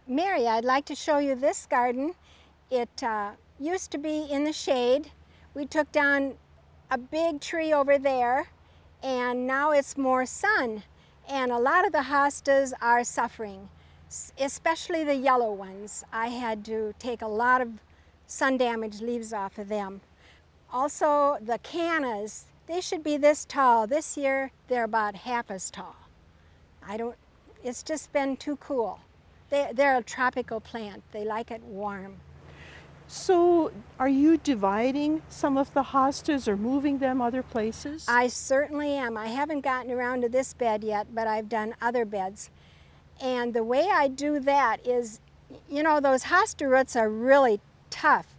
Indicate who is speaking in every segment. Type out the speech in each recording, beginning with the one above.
Speaker 1: Mary, I'd like to show you this garden. It used to be in the shade. We took down a big tree over there, and now it's more sun. And a lot of the hostas are suffering, especially the yellow ones. I had to take a lot of sun-damaged leaves off of them. Also, the cannas, they should be this tall. This year, they're about half as tall. It's just been too cool. They're a tropical plant. They like it warm.
Speaker 2: So are you dividing some of the hostas or moving them other places?
Speaker 1: I certainly am. I haven't gotten around to this bed yet, but I've done other beds. And the way I do that is, you know, those hosta roots are really tough.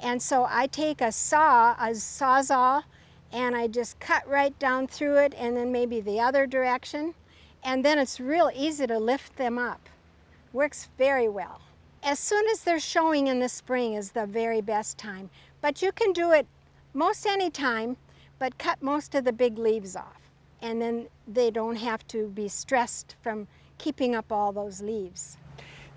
Speaker 1: And so I take a sawzall, and I just cut right down through it, and then maybe the other direction. And then it's real easy to lift them up. Works very well. As soon as they're showing in the spring is the very best time. But you can do it most any time, but cut most of the big leaves off. And then they don't have to be stressed from keeping up all those leaves.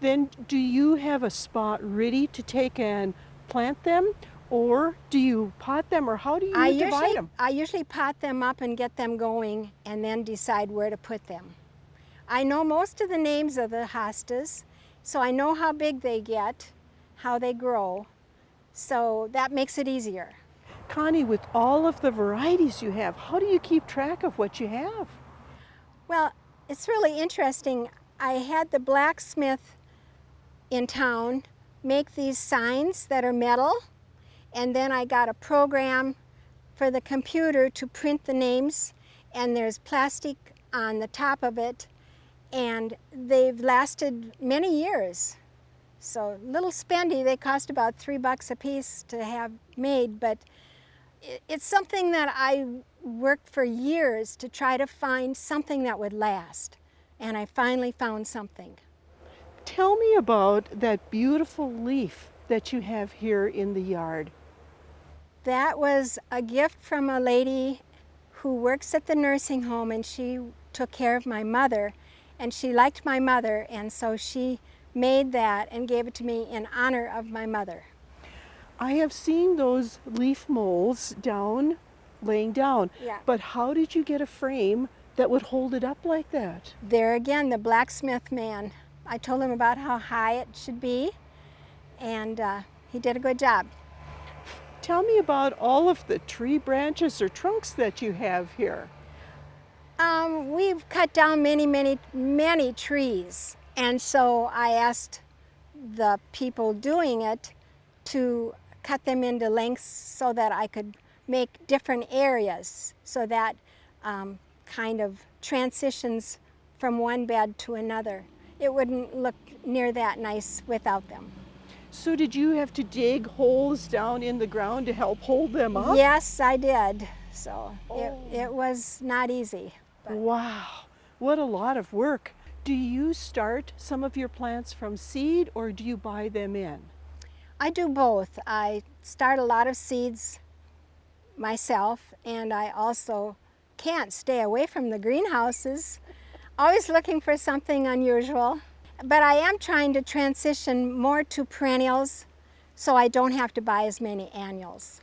Speaker 2: Then do you have a spot ready to take and plant them, or do you pot them, or how do you divide them?
Speaker 1: I usually pot them up and get them going and then decide where to put them. I know most of the names of the hostas, so I know how big they get, how they grow, so that makes it easier.
Speaker 2: Connie, with all of the varieties you have, how do you keep track of what you have?
Speaker 1: Well, it's really interesting. I had the blacksmith in town make these signs that are metal, and then I got a program for the computer to print the names, and there's plastic on the top of it, and they've lasted many years. So little spendy, they cost about $3 a piece to have made, but it's something that I worked for years to try to find something that would last, and I finally found something.
Speaker 2: Tell me about that beautiful leaf that you have here in the yard.
Speaker 1: That was a gift from a lady who works at the nursing home, and she took care of my mother, and she liked my mother, and so she made that and gave it to me in honor of my mother.
Speaker 2: I have seen those leaf molds laying down,
Speaker 1: Yeah.
Speaker 2: but how did you get a frame that would hold it up like that?
Speaker 1: There again, the blacksmith man. I told him about how high it should be, and he did a good job.
Speaker 2: Tell me about all of the tree branches or trunks that you have here.
Speaker 1: We've cut down many trees, and so I asked the people doing it to cut them into lengths so that I could make different areas, so that kind of transitions from one bed to another. It wouldn't look near that nice without them.
Speaker 2: So did you have to dig holes down in the ground to help hold them up?
Speaker 1: Yes, I did. So it was not easy.
Speaker 2: Wow, what a lot of work. Do you start some of your plants from seed, or do you buy them in?
Speaker 1: I do both. I start a lot of seeds myself, and I also can't stay away from the greenhouses, always looking for something unusual. But I am trying to transition more to perennials so I don't have to buy as many annuals.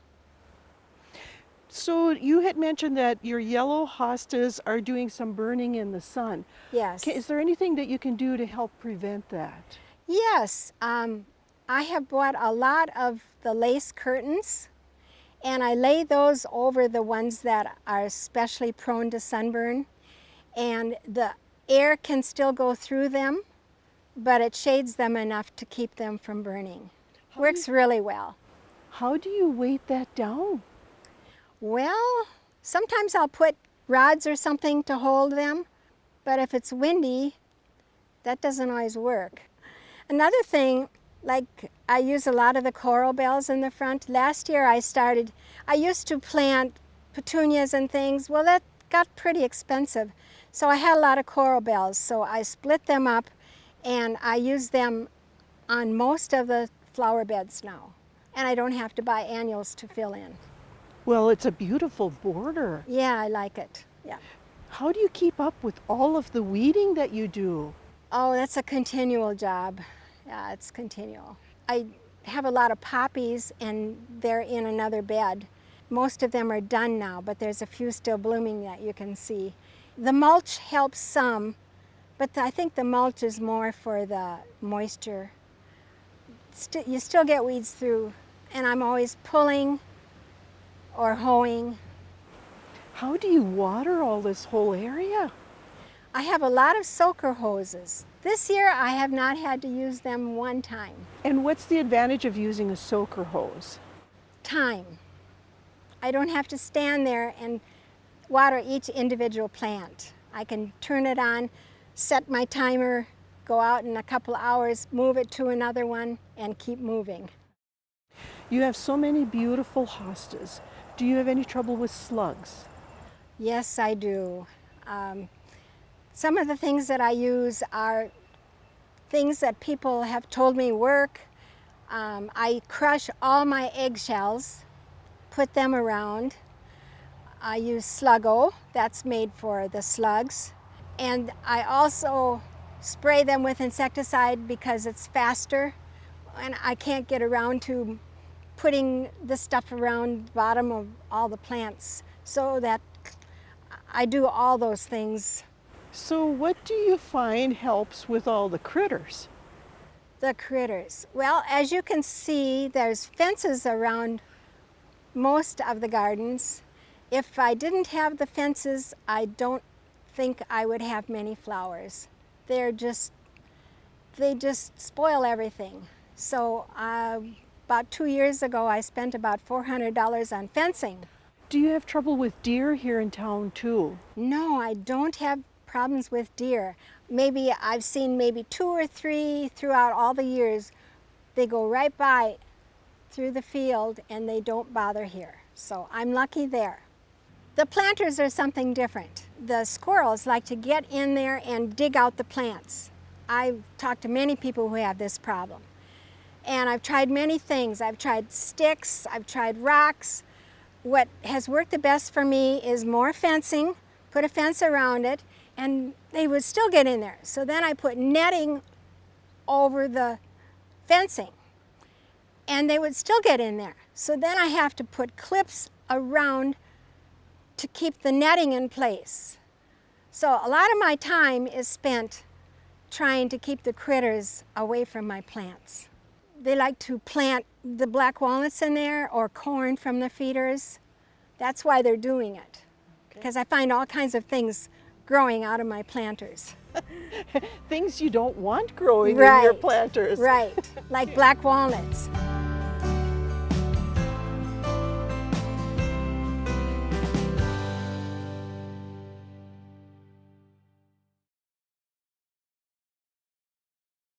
Speaker 2: So you had mentioned that your yellow hostas are doing some burning in the sun.
Speaker 1: Yes.
Speaker 2: Is there anything that you can do to help prevent that?
Speaker 1: Yes. I have bought a lot of the lace curtains, and I lay those over the ones that are especially prone to sunburn, and the air can still go through them, but it shades them enough to keep them from burning. Works really well.
Speaker 2: How do you weight that down?
Speaker 1: Well, sometimes I'll put rods or something to hold them, but if it's windy, that doesn't always work. Another thing, like I use a lot of the coral bells in the front. Last year I used to plant petunias and things. Well, that got pretty expensive. So I had a lot of coral bells. So I split them up, and I use them on most of the flower beds now. And I don't have to buy annuals to fill in.
Speaker 2: Well, it's a beautiful border.
Speaker 1: Yeah, I like it. Yeah.
Speaker 2: How do you keep up with all of the weeding that you do?
Speaker 1: Oh, that's a continual job. It's continual. I have a lot of poppies and they're in another bed. Most of them are done now, but there's a few still blooming that you can see. The mulch helps some, but I think the mulch is more for the moisture. You still get weeds through, and I'm always pulling or hoeing.
Speaker 2: How do you water all this whole area?
Speaker 1: I have a lot of soaker hoses. This year I have not had to use them one time.
Speaker 2: And what's the advantage of using a soaker hose?
Speaker 1: Time. I don't have to stand there and water each individual plant. I can turn it on, set my timer, go out in a couple hours, move it to another one, and keep moving.
Speaker 2: You have so many beautiful hostas. Do you have any trouble with slugs?
Speaker 1: Yes, I do. Some of the things that I use are things that people have told me work. I crush all my eggshells, put them around. I use Sluggo, that's made for the slugs. And I also spray them with insecticide because it's faster, and I can't get around to putting the stuff around the bottom of all the plants, so that I do all those things.
Speaker 2: So what do you find helps with all the critters?
Speaker 1: The critters. Well, as you can see, there's fences around most of the gardens. If I didn't have the fences, I don't think I would have many flowers. They just spoil everything. So about 2 years ago, I spent about $400 on fencing.
Speaker 2: Do you have trouble with deer here in town too?
Speaker 1: No, I don't have problems with deer. Maybe I've seen maybe 2 or 3 throughout all the years. They go right by through the field and they don't bother here. So I'm lucky there. The planters are something different. The squirrels like to get in there and dig out the plants. I've talked to many people who have this problem. And I've tried many things. I've tried sticks, I've tried rocks. What has worked the best for me is more fencing, put a fence around it, and they would still get in there. So then I put netting over the fencing, and they would still get in there. So then I have to put clips around to keep the netting in place. So a lot of my time is spent trying to keep the critters away from my plants. They like to plant the black walnuts in there or corn from the feeders. That's why they're doing it, because I find all kinds of things growing out of my planters.
Speaker 2: Things you don't want growing in your planters.
Speaker 1: Right, like black walnuts.